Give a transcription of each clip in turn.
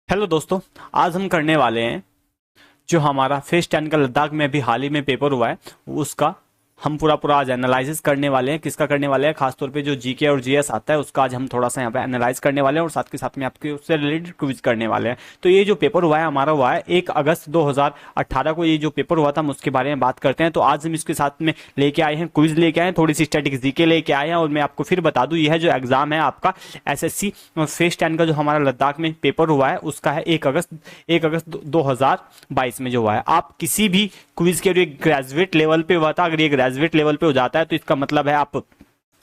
Hello दोस्तों। आज हम करने वाले हैं जो हमारा फेज 10 का लद्दाख में अभी हाल ही में पेपर हुआ है उसका हम पूरा आज एनालिसिस करने वाले हैं। किसका करने वाले हैं? खासतौर पे जो जीके और जीएस आता है उसका आज हम थोड़ा सा यहाँ पे एनालाइज करने वाले हैं और साथ के साथ में आपके उससे रिलेटेड क्विज करने वाले हैं। तो ये जो पेपर हुआ है हमारा हुआ है 1 अगस्त 2018 को। ये जो पेपर हुआ था हम उसके बारे में बात करते हैं। तो आज हम इसके साथ में लेके आए हैं, क्विज लेके आए हैं, थोड़ी सी स्टैटिक जीके लेके आए हैं। और मैं आपको फिर बता दूं, यह जो एग्जाम है आपका एसएससी फेज 10 का जो हमारा लद्दाख में पेपर हुआ है उसका है 1 अगस्त 2022 में जो हुआ है। आप किसी भी क्विज के लिए ग्रेजुएट लेवल पे हुआ था, अगर ये ग्रेजुएट लेवल पे हो जाता है तो इसका मतलब है आप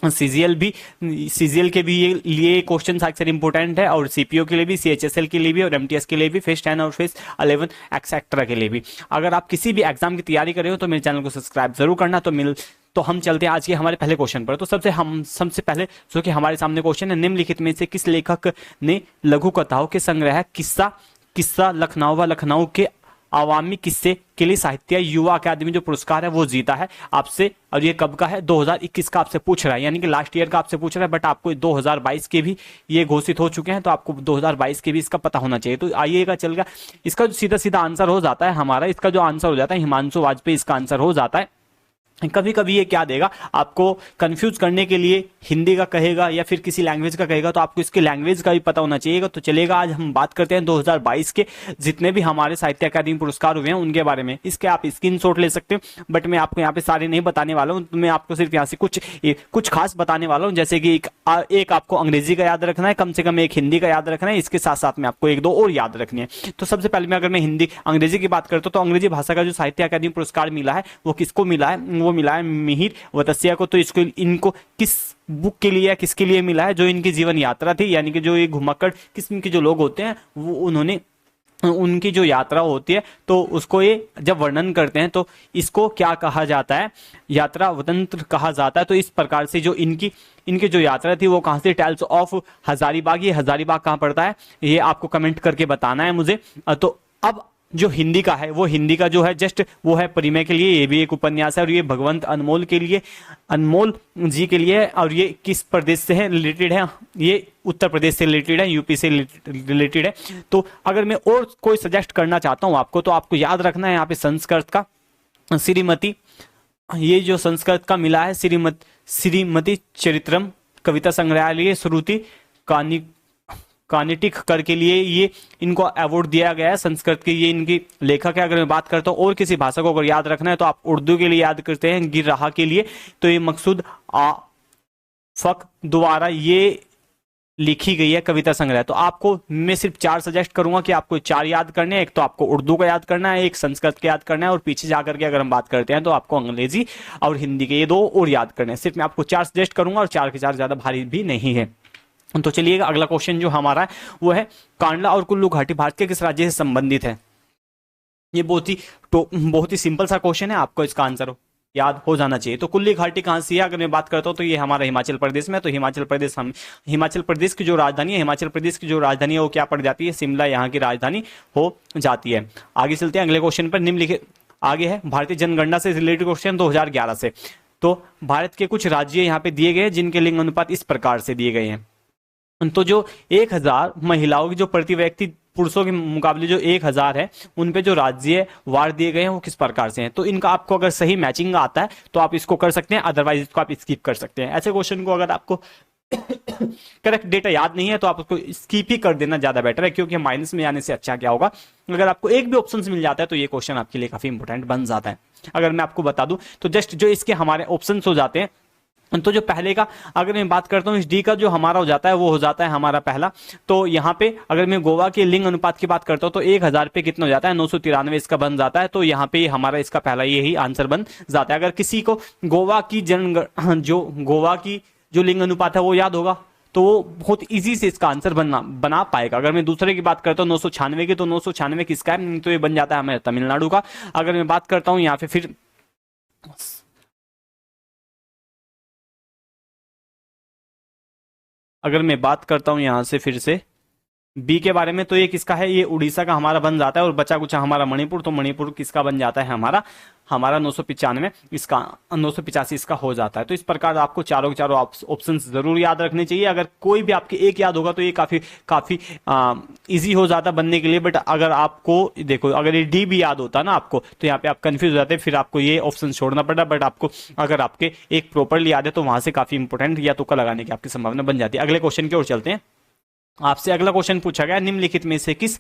सीजीएल के भी लिए क्वेश्चन अक्सर इंपॉर्टेंट है, और सीपीओ के लिए भी, सीएचएसएल के लिए भी, और एमटीएस के लिए भी, फेज 10 और फेज 11 एक्सेट्रा के लिए भी। अगर आप किसी भी एग्जाम की तैयारी कर रहे हो तो मेरे चैनल को सब्सक्राइब जरूर करना। तो हम चलते हैं आज के हमारे पहले क्वेश्चन पर। तो सबसे पहले जो कि हमारे सामने क्वेश्चन है, निम्नलिखित में से किस लेखक ने लघु कथाओं के संग्रह किस्सा लखनऊ व लखनऊ के आवामी किस्से के लिए साहित्य युवा अकादमी जो पुरस्कार है वो जीता है आपसे। और ये कब का है? 2021 का आपसे पूछ रहा है, यानी कि लास्ट ईयर का आपसे पूछ रहा है, बट आपको 2022 के भी ये घोषित हो चुके हैं, तो आपको 2022 के भी इसका पता होना चाहिए। तो आइएगा चलेगा, इसका जो सीधा सीधा आंसर हो जाता है हमारा, इसका जो आंसर हो जाता है हिमांशु वाजपेयी, इसका आंसर हो जाता है। कभी कभी ये क्या देगा आपको कंफ्यूज करने के लिए, हिंदी का कहेगा या फिर किसी लैंग्वेज का कहेगा, तो आपको इसके लैंग्वेज का भी पता होना चाहिए। तो चलेगा, आज हम बात करते हैं 2022 के जितने भी हमारे साहित्य अकादमी पुरस्कार हुए हैं उनके बारे में। इसके आप स्क्रीनशॉट ले सकते हो, बट मैं आपको यहाँ पे सारे नहीं बताने वाला हूँ। मैं आपको सिर्फ यहाँ से कुछ खास बताने वाला हूँ। जैसे कि एक आपको अंग्रेजी का याद रखना है, कम से कम एक हिंदी का याद रखना है, इसके साथ साथ में आपको एक दो और याद रखनी है। तो सबसे पहले मैं अगर मैं अंग्रेजी की बात करता हूँ तो अंग्रेजी भाषा का जो साहित्य अकादमी पुरस्कार मिला है वो किसको मिला है? वो मिला है मिहिर वतसिया को। तो इनको किस बुक के लिए, किसके लिए मिला है? जो इनकी जीवन यात्रा थी, यानी कि जो ये घुमक्कड़ किस्म के जो लोग होते हैं वो उन्होंने उनकी जो यात्रा होती है तो उसको ये जब वर्णन करते हैं तो इसको क्या कहा जाता है? यात्रा वतंत्र कहा जाता है। तो इस प्रकार से जो इनकी जो यात्रा थी वो कहाँ से? Tales of Hazaribagh. ये हजारीबाग कहाँ पड़ता है ये आपको कमेंट करके बताना है मुझे। तो अब जो हिंदी का है वो हिंदी का जो है जस्ट वो है परिमय के लिए, ये भी एक उपन्यास है, और ये भगवंत अनमोल के लिए, अनमोल जी के लिए। और ये किस प्रदेश से है रिलेटेड है? ये उत्तर प्रदेश से रिलेटेड है, यूपी से रिलेटेड है। तो अगर मैं और कोई सजेस्ट करना चाहता हूं आपको, तो आपको याद रखना है यहाँ पे संस्कृत का श्रीमती, ये जो संस्कृत का मिला है श्रीमती चरित्रम कविता संग्रहालय श्रुति कानी कानिटिक कर के लिए ये इनको अवार्ड दिया गया है संस्कृत के। ये इनकी लेखक है। अगर मैं बात करता हूँ और किसी भाषा को अगर याद रखना है तो आप उर्दू के लिए याद करते हैं गिर रहा के लिए। तो ये मकसूद आफक द्वारा ये लिखी गई है कविता संग्रह। तो आपको मैं सिर्फ 4 सजेस्ट करूंगा कि आपको 4 याद करने हैं। एक तो आपको उर्दू का याद करना है, एक संस्कृत का याद करना है, और पीछे जाकर के अगर हम बात करते हैं तो आपको अंग्रेजी और हिंदी के ये 2 और याद करने हैं। सिर्फ मैं आपको 4 सजेस्ट करूंगा और 4 के 4 ज्यादा भारी भी नहीं है। तो चलिएगा, अगला क्वेश्चन जो हमारा है वो है कांडला और कुल्लू घाटी भारत के किस राज्य से संबंधित है? ये बहुत ही सिंपल सा क्वेश्चन है, आपको इसका आंसर याद हो जाना चाहिए। तो कुल्ली घाटी कहाँ से है? अगर मैं बात करता हूँ तो ये हमारा हिमाचल प्रदेश में। तो हिमाचल प्रदेश की जो राजधानी है, वो क्या पड़ जाती है? शिमला यहाँ की राजधानी हो जाती है। आगे चलते हैं अगले क्वेश्चन पर। निम्नलिखित आगे है भारतीय जनगणना से रिलेटेड क्वेश्चन 2011 से। तो भारत के कुछ राज्य यहाँ पे दिए गए जिनके लिंग अनुपात इस प्रकार से दिए गए हैं। तो जो 1000 महिलाओं की जो प्रति व्यक्ति पुरुषों के मुकाबले जो 1000 है उन पे जो राज्य वार दिए गए हैं वो किस प्रकार से हैं? तो इनका आपको अगर सही मैचिंग आता है तो आप इसको कर सकते हैं, अदरवाइज इसको आप स्किप कर सकते हैं। ऐसे क्वेश्चन को अगर आपको करेक्ट डेटा याद नहीं है तो आप उसको स्किप ही कर देना ज्यादा बेटर है, क्योंकि माइनस में आने से अच्छा क्या होगा, अगर आपको एक भी ऑप्शन मिल जाता है तो ये क्वेश्चन आपके लिए काफी इंपॉर्टेंट बन जाता है। अगर मैं आपको बता दूं तो जस्ट जो इसके हमारे ऑप्शन हो जाते हैं, तो जो पहले का अगर मैं बात करता हूं, इस डी का जो हमारा हो जाता है वो हो जाता है हमारा पहला। तो यहाँ पे अगर मैं गोवा के लिंग अनुपात की बात करता हूं तो 1000 पे कितना हो जाता है? 993 इसका बन जाता है। तो यहाँ पे हमारा इसका पहला यही आंसर बन जाता है। अगर किसी को गोवा की जो लिंग अनुपात है वो याद होगा तो वो बहुत इजी से इसका आंसर बना पाएगा। अगर मैं दूसरे की बात करता हूँ 996 की, तो 996 किसका है? तो ये बन जाता है हमारे तमिलनाडु का। अगर मैं बात करता हूँ यहाँ पे फिर अगर मैं बात करता हूं यहां से फिर से बी के बारे में तो ये किसका है, ये उड़ीसा का हमारा बन जाता है, और बचा कुचा हमारा मणिपुर, तो मणिपुर किसका बन जाता है, हमारा हमारा 995 इसका 985 इसका हो जाता है। तो इस प्रकार आपको चारों के चारों ऑप्शन जरूर याद रखने चाहिए। अगर कोई भी आपके एक याद होगा तो ये काफी काफी इजी हो जाता बनने के लिए। बट अगर आपको देखो, अगर ये डी भी याद होता ना आपको, तो यहाँ पे आप कंफ्यूज हो जाते, फिर आपको ये ऑप्शन छोड़ना पड़ा। बट आपको अगर आपके एक प्रॉपरली याद है तो वहां से काफी इंपॉर्टेंट या तुक्का लगाने की आपकी संभावना बन जाती है। अगले क्वेश्चन की ओर चलते हैं। आपसे अगला क्वेश्चन पूछा गया, निम्नलिखित में से किस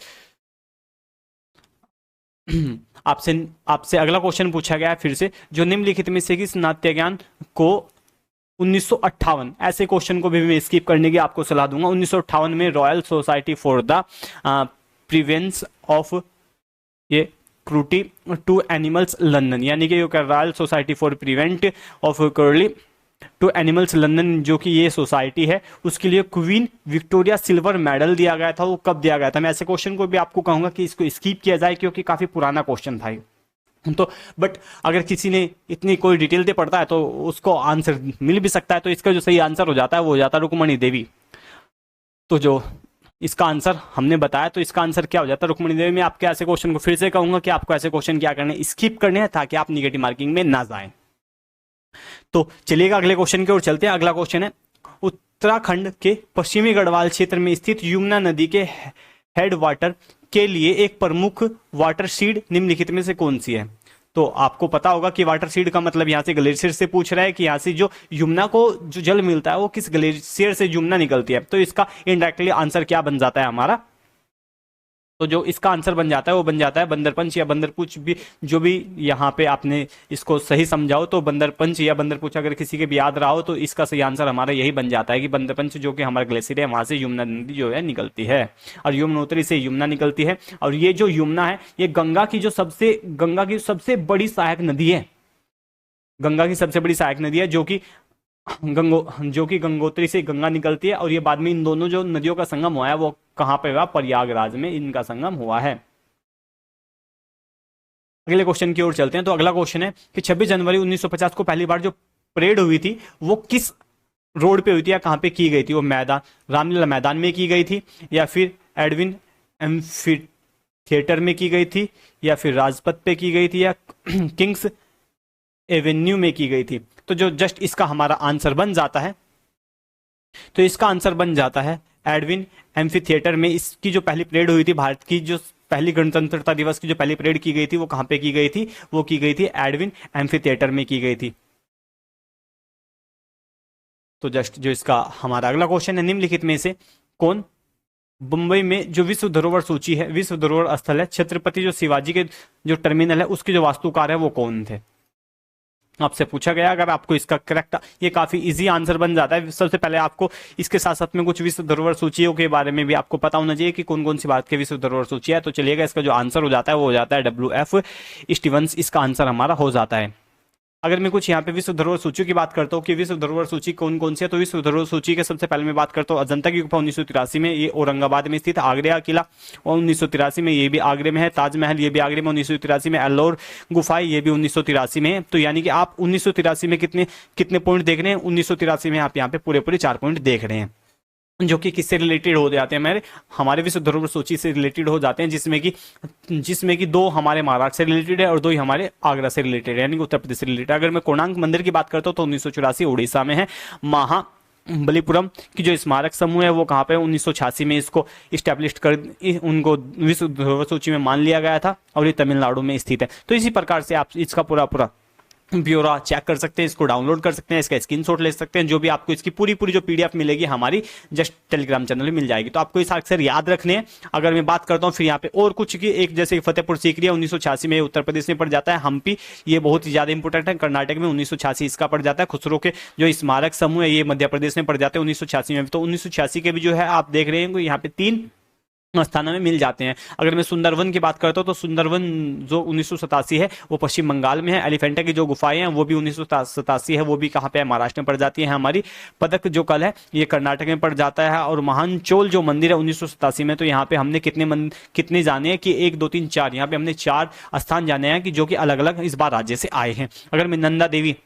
आपसे आपसे अगला क्वेश्चन पूछा गया है फिर से, जो निम्नलिखित में से किस नाट्य ज्ञान को 1958, ऐसे क्वेश्चन को भी मैं स्किप करने की आपको सलाह दूंगा। 1958 में Royal Society for the Prevention of ये क्रूटी टू एनिमल्स लंदन, यानी कि Royal Society for prevent of cruelly to animals London, जो कि ये सोसाइटी है, उसके लिए क्वीन विक्टोरिया सिल्वर मेडल दिया गया था। वो कब दिया गया था? मैं ऐसे क्वेश्चन को भी आपको कहूंगा कि इसको स्किप किया जाए, क्योंकि काफी पुराना क्वेश्चन था तो। बट अगर किसी ने इतनी कोई डिटेल दे पड़ता है तो उसको आंसर मिल भी सकता है। तो इसका जो सही आंसर हो जाता है वो हो जाता है रुक्मणी देवी। तो जो इसका आंसर हमने बताया, तो इसका आंसर क्या हो जाता है, रुक्मणी देवी में। आपके ऐसे क्वेश्चन को फिर से कहूंगा कि आपको ऐसे क्वेश्चन क्या करने, स्किप करने हैं, ताकि आप निगेटिव मार्किंग में ना जाएं। तो चलिएगा अगले क्वेश्चन की ओर चलते हैं। अगला क्वेश्चन है, उत्तराखंड के पश्चिमी गढ़वाल क्षेत्र में स्थित यमुना नदी के हेड वाटर के लिए एक प्रमुख वाटर सीड निम्नलिखित में से कौन सी है? तो आपको पता होगा कि वाटर सीड का मतलब यहाँ से ग्लेशियर से पूछ रहा है कि यहाँ से जो यमुना को जो जल मिलता है वो किस ग्लेशियर से यमुना निकलती है। तो इसका इनडायरेक्टली आंसर क्या बन जाता है हमारा? तो जो इसका आंसर बन जाता है वो बन जाता है बंदरपंच या बंदरपूछ, भी जो भी यहाँ पे आपने इसको सही समझाओ तो बंदरपंच या बंदरपूछ अगर किसी के भी याद रहा हो तो इसका सही आंसर हमारा यही बन जाता है कि बंदरपंच, जो कि हमारा ग्लेशियर है, वहां से यमुना नदी जो है निकलती है, और यमुनोत्री से यमुना निकलती है। और ये जो यमुना है ये गंगा की सबसे बड़ी सहायक नदी है। गंगा की सबसे बड़ी सहायक नदी है, जो कि गंगोत्री से गंगा निकलती है। और ये बाद में इन दोनों जो नदियों का संगम हुआ है वो कहां पे हुआ? प्रयागराज में इनका संगम हुआ है। अगले क्वेश्चन की ओर चलते हैं। तो अगला क्वेश्चन है कि 26 जनवरी 1950 को पहली बार जो परेड हुई थी वो किस रोड पे हुई थी या कहां पे की गई थी? वो मैदान, रामलीला मैदान में की गई थी, या फिर एडविन एम्फी थिएटर में की गई थी, या फिर राजपथ पे की गई थी, या किंग्स एवेन्यू में की गई थी? तो जो जस्ट इसका हमारा आंसर बन जाता है, तो इसका आंसर बन जाता है एडविन एम्फी थिएटर में। इसकी जो पहली परेड हुई थी, भारत की जो पहली गणतंत्रता दिवस की जो पहली परेड की गई थी वो कहां पे की गई थी? वो की गई थी एडविन एम्फी थिएटर में की गई थी। तो जस्ट जो इसका हमारा अगला क्वेश्चन है, निम्नलिखित में से कौन मुंबई में जो विश्व धरोहर सूची है, विश्व धरोहर स्थल है, छत्रपति जो शिवाजी के जो टर्मिनल है उसके जो वास्तुकार है वो कौन थे? आपसे पूछा गया। अगर आपको इसका करेक्ट, ये काफी इजी आंसर बन जाता है। सबसे पहले आपको इसके साथ साथ में कुछ विश्व धरोहर सूचियों के बारे में भी आपको पता होना चाहिए कि कौन कौन सी भारत के विश्व धरोहर सूची है। तो चलिएगा, इसका जो आंसर हो जाता है वो हो जाता है WF स्टीवंस, इसका आंसर हमारा हो जाता है। अगर मैं कुछ यहाँ पे विश्व धरोहर सूची की बात करता हूँ कि विश्व धरोहर सूची कौन कौन सी है, तो विश्व धरोहर सूची के सबसे पहले मैं बात करता हूँ अजंता की गुफा 1983 में, ये औरंगाबाद में स्थित। आगरा का किला 1983 में, ये भी आगरे में है। ताजमहल ये भी आगरे में 1983 में। एल्लोर गुफा ये भी 1983 में है। तो यानी कि आप 1983 में कितने कितने पॉइंट देख रहे हैं? 1983 में आप यहाँ पे पूरे 4 पॉइंट देख रहे हैं, जो कि किससे रिलेटेड हो जाते हैं? हमारे विश्व धरोहर सूची से रिलेटेड हो जाते हैं, जिसमें कि 2 हमारे महाराष्ट्र से रिलेटेड है और 2 ही हमारे आगरा से रिलेटेड है, यानी कि उत्तर प्रदेश से रिलेटेड। अगर मैं कोणार्क मंदिर की बात करता हूँ तो 1984 उड़ीसा में है। महाबलीपुरम की जो स्मारक समूह है वो कहाँ पे? 1986 में इसको इस्टेब्लिश कर उनको विश्व धरोहर सूची में मान लिया गया था, और ये तमिलनाडु में स्थित है। तो इसी प्रकार से आप इसका पूरा ब्यौरा चेक कर सकते हैं, इसको डाउनलोड कर सकते हैं, इसका स्क्रीनशॉट ले सकते हैं। जो भी आपको इसकी पूरी जो PDF मिलेगी हमारी जस्ट टेलीग्राम चैनल में मिल जाएगी। तो आपको इस अक्सर याद रखने हैं। अगर मैं बात करता हूँ फिर यहाँ पे और कुछ की, एक जैसे फतेहपुर सीकरी 1986 में उत्तर प्रदेश में पड़ जाता है। हम्पी ये बहुत ही ज्यादा इंपॉर्टेंट है, कर्नाटक में 1986 इसका पड़ जाता है। खुसरो के जो स्मारक समूह है ये मध्य प्रदेश में पड़ जाते हैं 1986 में। तो 1986 के भी जो है आप देख रहे हैं यहाँ पे 3 स्थानों में मिल जाते हैं। अगर मैं सुंदरवन की बात करता हूँ तो सुंदरवन जो 1987 है वो पश्चिम बंगाल में है। एलिफेंटा की जो गुफाएं हैं वो भी 1987 है, वो भी कहाँ पे है? महाराष्ट्र में पड़ जाती है। हमारी पदक जो कल है ये कर्नाटक में पड़ जाता है। और महानचोल जो मंदिर है 1987 में, तो यहाँ पे हमने कितने जाने हैं कि 1 2 3 4, यहाँ पे हमने 4 स्थान जाने हैं कि जो कि अलग अलग इस बार राज्य से आए हैं। अगर मैं नंदा देवी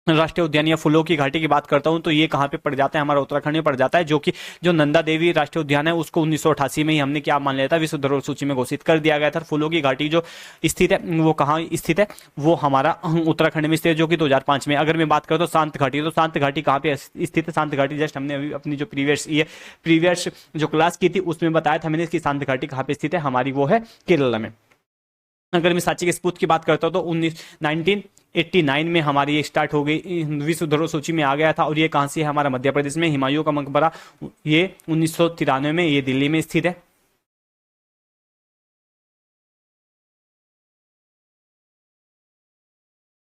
राष्ट्रीय उद्यान या फूलों की घाटी की बात करता हूं तो ये कहाँ पे पड़ जाता है, हमारा उत्तराखंड में पड़ जाता है, जो कि जो नंदा देवी राष्ट्रीय उद्यान है उसको 1988 में ही हमने क्या मान लिया था, विश्व धरोहर सूची में घोषित कर दिया गया था। फूलों की घाटी जो स्थित है वो कहाँ स्थित है, वो हमारा उत्तराखंड में स्थित है, जो कि 2005 में। अगर मैं बात करूँ तो शांत घाटी, तो शांत घाटी कहाँ पे स्थित है, शांत घाटी जस्ट हमने अभी अपनी जो प्रीवियस जो क्लास की थी उसमें बताया था मैंने इसकी शांत घाटी कहाँ पे स्थित है, हमारी वो है केरला में। अगर मैं सांची के सपूत की बात करता हूँ तो 1989 में हमारी ये स्टार्ट हो गई, विश्व धरोहर सूची में आ गया था। और ये कहाँ से है, हमारा मध्य प्रदेश में। हुमायूं का मकबरा ये 1993 में ये दिल्ली में स्थित है।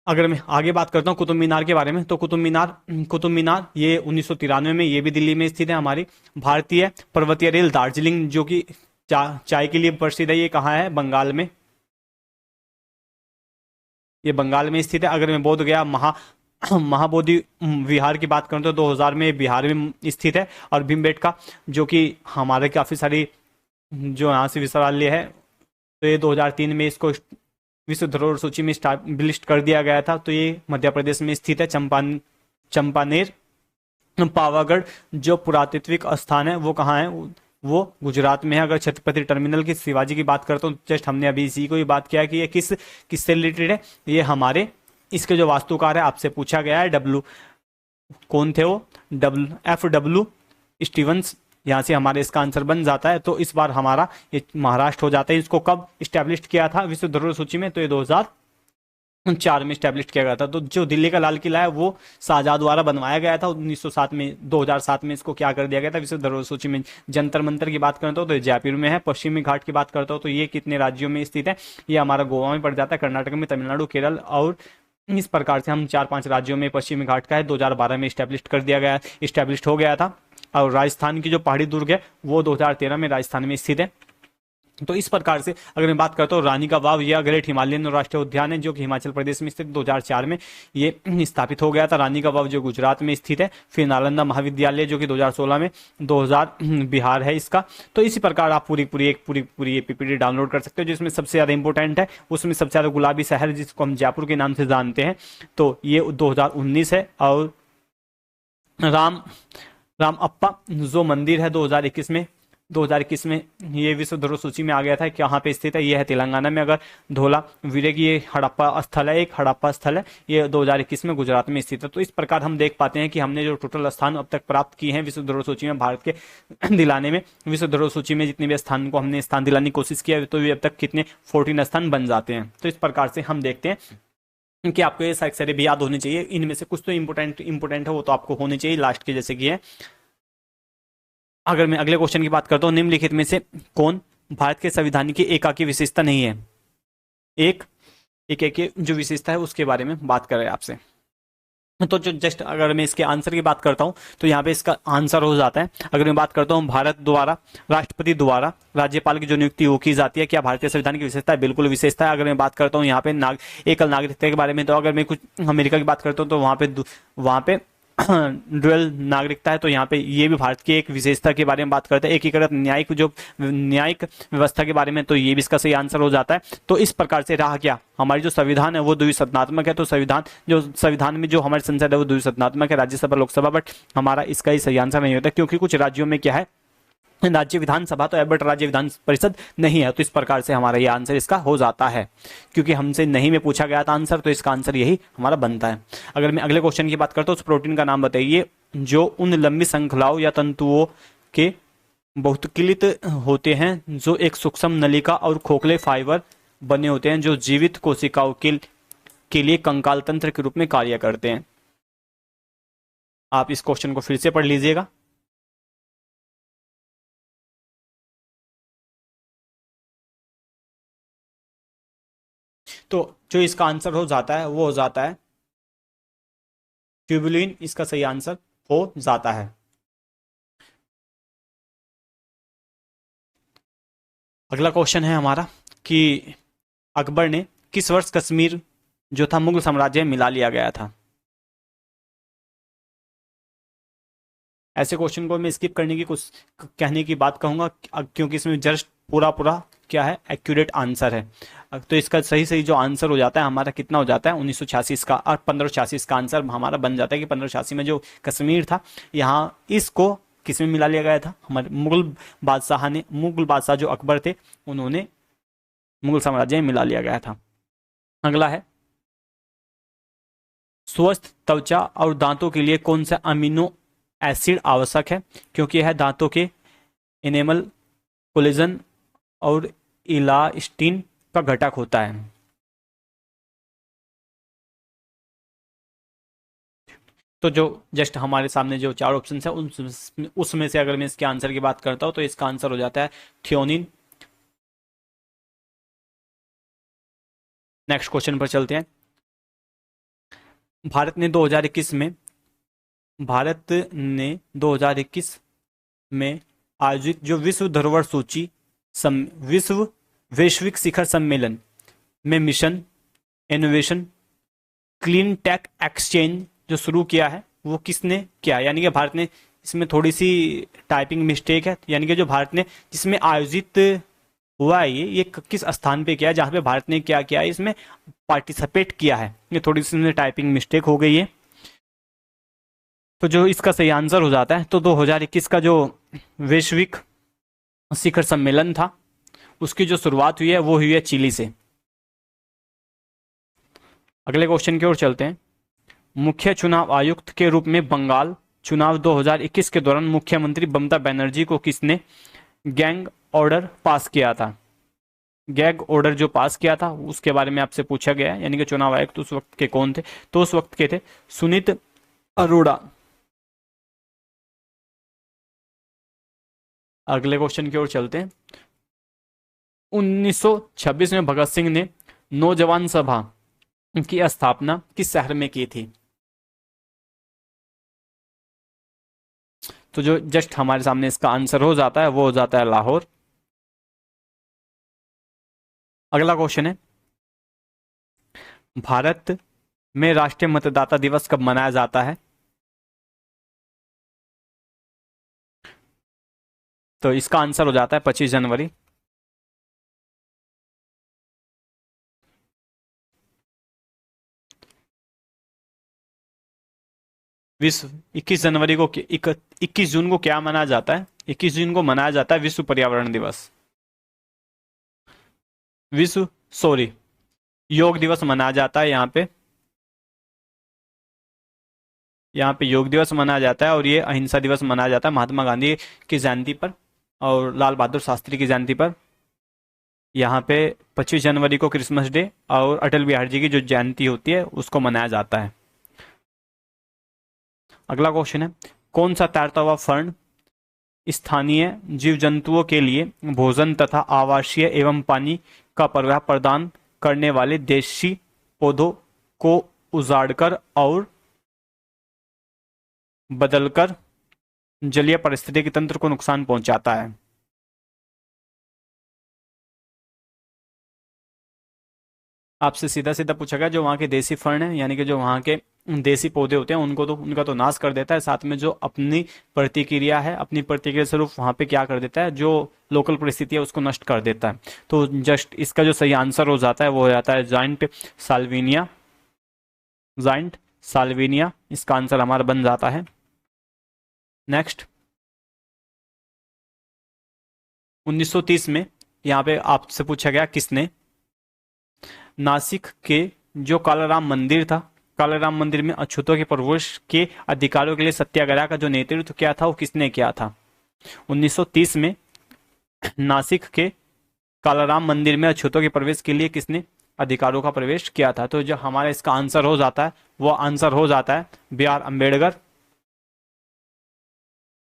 अगर मैं आगे बात करता हूँ कुतुब मीनार के बारे में, तो कुतुब मीनार ये 1993 में ये भी दिल्ली में स्थित है। हमारी भारतीय पर्वतीय रेल दार्जिलिंग जो कि चाय के लिए प्रसिद्ध है, ये कहाँ है, बंगाल में, ये बंगाल में स्थित है। अगर मैं बोध गया महाबोधि विहार की बात करूं तो 2000 में बिहार में स्थित है। और भीमबेटका जो कि हमारे काफ़ी सारी जो यहाँ से विश्रालय है, तो ये 2003 में इसको विश्व धरोहर सूची में लिस्ट कर दिया गया था। तो ये मध्य प्रदेश में स्थित है। चंपानेर पावागढ़ जो पुरातात्विक स्थान है वो कहाँ है, वो गुजरात में है। अगर छत्रपति टर्मिनल की शिवाजी की बात करता हूँ, जस्ट हमने अभी इसी को ही बात किया कि ये किससे रिलेटेड है, ये हमारे इसके जो वास्तुकार है आपसे पूछा गया है, कौन थे वो, FW स्टीवंस, यहाँ से हमारे इसका आंसर बन जाता है। तो इस बार हमारा ये महाराष्ट्र हो जाता है। इसको कब स्टैब्लिश किया था विश्व धरोहर सूची में, तो ये 2004 में स्टैब्लिश किया गया था। तो जो दिल्ली का लाल किला है वो शाहजहां द्वारा बनवाया गया था 1907 में। 2007 में इसको क्या कर दिया गया था, विश्व धरोहर सूची में। जंतर मंतर की बात करता हूँ तो जयपुर में है। पश्चिमी घाट की बात करता हूँ तो ये कितने राज्यों में स्थित है, ये हमारा गोवा में पड़ जाता है, कर्नाटक में, तमिलनाडु, केरल, और इस प्रकार से हम 4-5 राज्यों में पश्चिमी घाट का है। 2012 में स्टैब्लिश कर दिया गया, स्टैब्लिश हो गया था। और राजस्थान की जो पहाड़ी दुर्ग है वो 2013 में राजस्थान में स्थित है। तो इस प्रकार से अगर मैं बात करता हूँ रानी का वाव या ग्रेट हिमालयन राष्ट्रीय उद्यान है जो कि हिमाचल प्रदेश में स्थित 2004 में ये स्थापित हो गया था। रानी का वाव जो गुजरात में स्थित है। फिर नालंदा महाविद्यालय जो कि 2016 में, 2000 बिहार है इसका। तो इसी प्रकार आप पूरी ये पीपीटी डाउनलोड कर सकते हो। जिसमें सबसे ज़्यादा इंपॉर्टेंट है, उसमें सबसे ज़्यादा गुलाबी शहर जिसको हम जयपुर के नाम से जानते हैं, तो ये 2019 है। और रामअप्पा जो मंदिर है 2021 में ये विश्व धरोहर सूची में आ गया था। कहाँ पे स्थित है, ये है तेलंगाना में। अगर धोला वीरे की ये हड़प्पा स्थल है, एक हड़प्पा स्थल है, ये 2021 में गुजरात में स्थित है। तो इस प्रकार हम देख पाते हैं कि हमने जो टोटल स्थान अब तक प्राप्त किए हैं विश्व धरोहर सूची में भारत के दिलाने में, विश्व धरोहर सूची में जितने भी स्थान को हमने स्थान दिलाने की कोशिश किया तो ये अब तक कितने 14 स्थान बन जाते हैं। तो इस प्रकार से हम देखते हैं कि आपको ये सारे भी याद होने चाहिए। इनमें से कुछ तो इंपोर्टेंट है वो तो आपको होने चाहिए, लास्ट के जैसे कि है। अगर मैं अगले क्वेश्चन की बात करता हूँ, निम्नलिखित में से कौन भारत के संविधान की एकाकी विशेषता नहीं है। एक जो विशेषता है उसके बारे में बात कर रहे हैं आपसे। तो जो जस्ट अगर मैं इसके आंसर की बात करता हूँ तो यहाँ पे इसका आंसर हो जाता है। अगर मैं बात करता हूँ भारत द्वारा राष्ट्रपति द्वारा राज्यपाल की जो नियुक्ति वो की जाती है, क्या भारतीय संविधान की विशेषता है, बिल्कुल विशेषता है। अगर मैं बात करता हूँ यहाँ पे एकल नागरिकता के बारे में, तो अगर मैं कुछ अमेरिका की बात करता हूँ तो वहाँ पे ड्यूअल नागरिकता है। तो यहाँ पे ये भी भारत की एक विशेषता के बारे में बात करते हैं। एकीकृत न्यायिक व्यवस्था के बारे में, तो ये भी इसका सही आंसर हो जाता है। तो इस प्रकार से रहा क्या, हमारी जो संविधान है वो द्विसदनात्मक है। तो संविधान में जो हमारी संसद है वो द्विसदनात्मक है, राज्यसभा लोकसभा। बट हमारा इसका ही सही आंसर नहीं होता क्योंकि कुछ राज्यों में क्या है, राज्य विधानसभा तो है बट राज्य विधान परिषद नहीं है। तो इस प्रकार से हमारा ये आंसर इसका हो जाता है। क्योंकि हमसे नहीं में पूछा गया था आंसर, तो इसका आंसर यही हमारा बनता है। अगर मैं अगले क्वेश्चन की बात करता हूँ, उस प्रोटीन का नाम बताइए जो उन लंबी श्रृंखलाओं या तंतुओं के बहुतकिलित होते हैं जो एक सूक्ष्म नलिका और खोखले फाइबर बने होते हैं, जो जीवित कोशिकाओं के लिए कंकाल तंत्र के रूप में कार्य करते हैं। आप इस क्वेश्चन को फिर से पढ़ लीजिएगा। तो जो इसका आंसर हो जाता है वो हो जाता है ट्यूबुलिन, इसका सही आंसर हो जाता है। अगला क्वेश्चन है हमारा कि अकबर ने किस वर्ष कश्मीर जो था मुगल साम्राज्य में मिला लिया गया था। ऐसे क्वेश्चन को मैं स्किप करने की कुछ कहने की बात कहूंगा क्योंकि इसमें जस्ट पूरा क्या है, एक्यूरेट आंसर है। तो इसका सही सही जो आंसर हो जाता है हमारा कितना हो जाता है 1986 इसका, और 1586 का आंसर हमारा बन जाता है कि 1586 में जो कश्मीर था यहाँ इसको किस में मिला लिया गया था, हमारे मुगल बादशाह जो अकबर थे उन्होंने मुगल साम्राज्य में मिला लिया गया था। अगला है स्वस्थ त्वचा और दांतों के लिए कौन सा अमीनो एसिड आवश्यक है, क्योंकि यह दांतों के एनेमल कोलेजन और इलास्टिन का घटक होता है। तो जो जस्ट हमारे सामने जो चार ऑप्शन है उसमें से अगर मैं इसके आंसर की बात करता हूं तो इसका आंसर हो जाता है थियोनिन। नेक्स्ट क्वेश्चन पर चलते हैं। भारत ने 2021 में आयोजित जो विश्व धरोहर सूची विश्व वैश्विक शिखर सम्मेलन में mission innovation clean tech exchange जो शुरू किया है वो किसने किया, यानी कि भारत ने, इसमें थोड़ी सी टाइपिंग मिस्टेक है, यानी कि जो भारत ने जिसमें आयोजित हुआ है ये किस स्थान पे किया है, जहां पे भारत ने क्या किया है इसमें पार्टिसिपेट किया है, ये थोड़ी सी टाइपिंग मिस्टेक हो गई है। तो जो इसका सही आंसर हो जाता है तो 2021 का जो वैश्विक शिखर सम्मेलन था उसकी जो शुरुआत हुई है वो हुई है चिली से। अगले क्वेश्चन की ओर चलते हैं। मुख्य चुनाव आयुक्त के रूप में बंगाल चुनाव 2021 के दौरान मुख्यमंत्री ममता बनर्जी को किसने गैंग ऑर्डर पास किया था, गैग ऑर्डर जो पास किया था उसके बारे में आपसे पूछा गया है, यानी कि चुनाव आयुक्त उस वक्त के कौन थे, तो उस वक्त के थे सुनीत अरोड़ा। अगले क्वेश्चन की ओर चलते हैं। 1926 में भगत सिंह ने नौजवान सभा की स्थापना किस शहर में की थी, तो जो जस्ट हमारे सामने इसका आंसर हो जाता है वो हो जाता है लाहौर। अगला क्वेश्चन है भारत में राष्ट्रीय मतदाता दिवस कब मनाया जाता है, तो इसका आंसर हो जाता है 25 जनवरी। विश्व 21 जनवरी को 21 जून को क्या मनाया जाता है, 21 जून को मनाया जाता है विश्व पर्यावरण दिवस, योग दिवस मनाया जाता है। यहाँ पे योग दिवस मनाया जाता है और ये अहिंसा दिवस मनाया जाता है महात्मा गांधी की जयंती पर और लाल बहादुर शास्त्री की जयंती पर। यहाँ पे 25 जनवरी को क्रिसमस डे और अटल बिहारी जी की जो जयंती होती है उसको मनाया जाता है। अगला क्वेश्चन है कौन सा तैरता हुआ फर्न स्थानीय जीव जंतुओं के लिए भोजन तथा आवासीय एवं पानी का प्रवाह प्रदान करने वाले देशी पौधों को उजाड़कर और बदलकर जलीय पारिस्थितिकी तंत्र को नुकसान पहुंचाता है। आपसे सीधा सीधा पूछा गया जो वहाँ के देसी फर्न है, यानी कि जो वहाँ के देसी पौधे होते हैं उनका तो नाश कर देता है, साथ में जो अपनी प्रतिक्रिया स्वरूप वहाँ पे क्या कर देता है, जो लोकल परिस्थिति है उसको नष्ट कर देता है। तो जस्ट इसका जो सही आंसर हो जाता है वो हो जाता है जाइंट साल्विनिया, इसका आंसर हमारा बन जाता है। नेक्स्ट 1930 में यहाँ पे आपसे पूछा गया किसने नासिक के जो कालाराम मंदिर था, कालाराम मंदिर में अछूतों के प्रवेश के अधिकारों के लिए सत्याग्रह का जो नेतृत्व किया था वो किसने किया था। 1930 में नासिक के कालाराम मंदिर में अछूतों के प्रवेश के लिए किसने अधिकारों का प्रवेश किया था, तो जो हमारा इसका आंसर हो जाता है वो आंसर हो जाता है B.R. अम्बेडकर।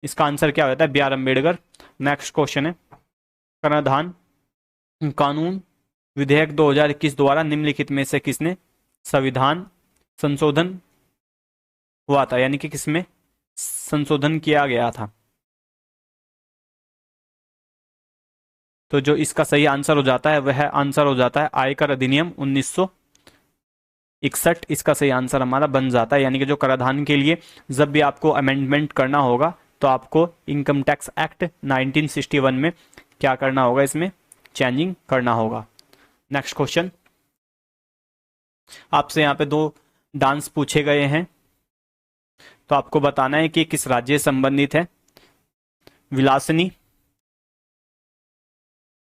इसका आंसर क्या होता है B.R. अम्बेडकर। नेक्स्ट क्वेश्चन है कराधान कानून विधेयक 2021 द्वारा निम्नलिखित में से किसने संविधान संशोधन हुआ था, यानी कि किसमें संशोधन किया गया था, तो जो इसका सही आंसर हो जाता है वह आंसर हो जाता है आयकर अधिनियम 1961। इसका सही आंसर हमारा बन जाता है, यानी कि जो कराधान के लिए जब भी आपको अमेंडमेंट करना होगा तो आपको इनकम टैक्स एक्ट 1961 में क्या करना होगा, इसमें चेंजिंग करना होगा। नेक्स्ट क्वेश्चन, आपसे यहाँ पे 2 डांस पूछे गए हैं, तो आपको बताना है कि किस राज्य से संबंधित है। विलासनी,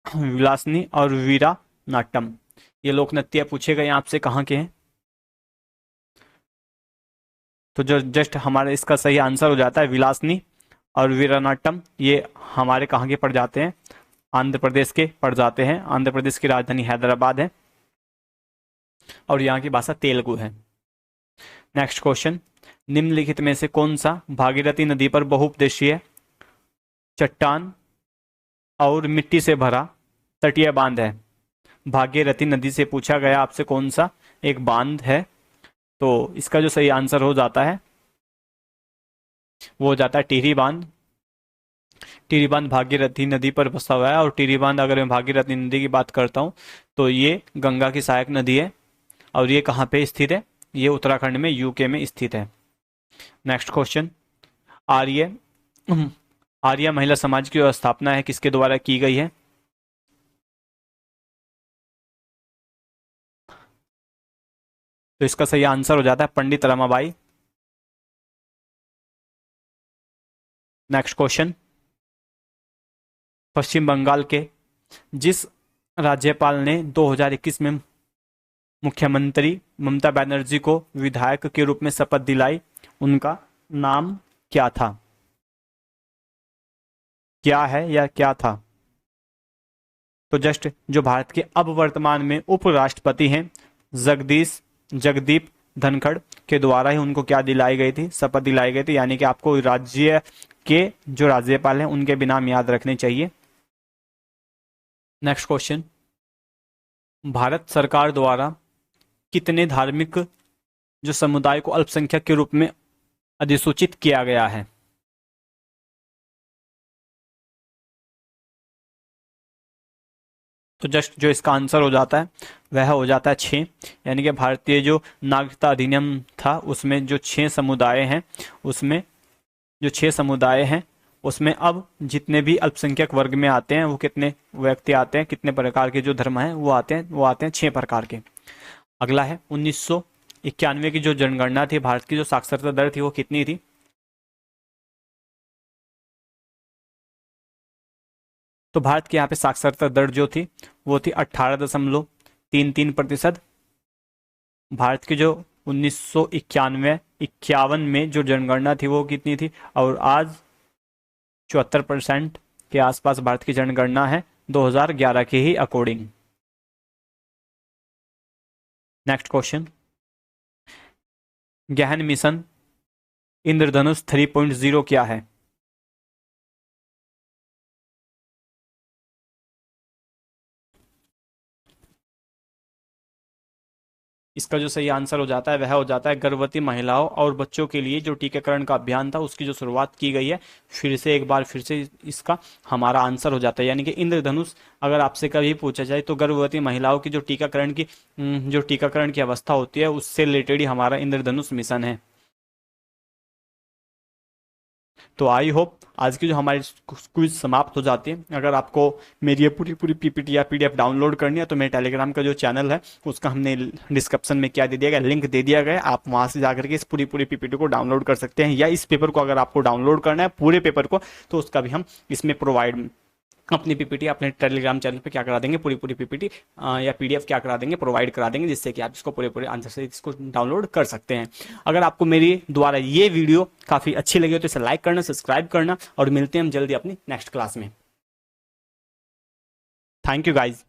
विलासनी और वीरा नाट्यम, ये लोक नृत्य पूछे गए आपसे कहाँ के हैं। तो जो जस्ट हमारे इसका सही आंसर हो जाता है विलासनी और वीरानाट्यम, ये हमारे कहाँ के पड़ जाते हैं, आंध्र प्रदेश के पड़ जाते हैं। आंध्र प्रदेश की राजधानी हैदराबाद है और यहाँ की भाषा तेलुगु है। नेक्स्ट क्वेश्चन, निम्नलिखित में से कौन सा भागीरथी नदी पर बहुउद्देशीय चट्टान और मिट्टी से भरा तटीय बांध है। भागीरथी नदी से पूछा गया आपसे कौन सा एक बांध है, तो इसका जो सही आंसर हो जाता है वो हो जाता है टिहरी बांध। टिहरी बांध भागीरथी नदी पर बसा हुआ है और टिहरी बांध, अगर मैं भागीरथी नदी की बात करता हूँ तो ये गंगा की सहायक नदी है और ये कहाँ पे स्थित है, ये उत्तराखंड में यूके में स्थित है। नेक्स्ट क्वेश्चन, आर्य आर्य महिला समाज की स्थापना है किसके द्वारा की गई है। तो इसका सही आंसर हो जाता है पंडित रमाबाई। नेक्स्ट क्वेश्चन, पश्चिम बंगाल के जिस राज्यपाल ने 2021 में मुख्यमंत्री ममता बनर्जी को विधायक के रूप में शपथ दिलाई, उनका नाम क्या था, क्या है या क्या था। तो जस्ट जो भारत के अब वर्तमान में उपराष्ट्रपति हैं जगदीप धनखड़ के द्वारा ही उनको क्या दिलाई गई थी, शपथ दिलाई गई थी। यानी कि आपको राज्य के जो राज्यपाल हैं उनके भी नाम याद रखने चाहिए। नेक्स्ट क्वेश्चन, भारत सरकार द्वारा कितने धार्मिक जो समुदाय को अल्पसंख्यक के रूप में अधिसूचित किया गया है। तो जस्ट जो इसका आंसर हो जाता है वह हो जाता है 6। यानी कि भारतीय जो नागरिकता अधिनियम था उसमें जो 6 समुदाय हैं, उसमें जो 6 समुदाय हैं उसमें अब जितने भी अल्पसंख्यक वर्ग में आते हैं वो कितने व्यक्ति आते हैं, कितने प्रकार के जो धर्म हैं वो आते हैं 6 प्रकार के। अगला है 1991 की जो जनगणना थी, भारत की जो साक्षरता दर थी वो कितनी थी। तो भारत की यहाँ पे साक्षरता दर जो थी वो थी 18.33%। भारत की जो 1991-51 में जो जनगणना थी वो कितनी थी, और आज 74% के आसपास भारत की जनगणना है 2011 के ही अकॉर्डिंग। नेक्स्ट क्वेश्चन, गहन मिशन इंद्रधनुष 3.0 क्या है। इसका जो सही आंसर हो जाता है वह हो जाता है गर्भवती महिलाओं और बच्चों के लिए जो टीकाकरण का अभियान था उसकी जो शुरुआत की गई है। फिर से एक बार फिर से इसका हमारा आंसर हो जाता है। यानी कि इंद्रधनुष अगर आपसे कभी पूछा जाए तो गर्भवती महिलाओं की जो टीकाकरण की अवस्था होती है उससे रिलेटेड ही हमारा इंद्रधनुष मिशन है। तो आई होप आज की जो हमारी क्विज समाप्त हो जाती है। अगर आपको मेरी ये पूरी पीपीटी या पीडीएफ डाउनलोड करनी है तो मेरे टेलीग्राम का जो चैनल है उसका हमने डिस्क्रिप्शन में क्या दे दिया गया, लिंक दे दिया गया। आप वहां से जाकर के इस पूरी पीपीटी को डाउनलोड कर सकते हैं, या इस पेपर को अगर आपको डाउनलोड करना है पूरे पेपर को तो उसका भी हम इसमें प्रोवाइड अपनी पीपीटी अपने टेलीग्राम चैनल पे क्या करा देंगे, पूरी पीपीटी या पीडीएफ क्या करा देंगे, प्रोवाइड करा देंगे, जिससे कि आप इसको पूरे आंसर से इसको डाउनलोड कर सकते हैं। अगर आपको मेरी द्वारा ये वीडियो काफ़ी अच्छी लगी हो तो इसे लाइक करना, सब्सक्राइब करना, और मिलते हैं हम जल्दी अपनी नेक्स्ट क्लास में। Thank you guys.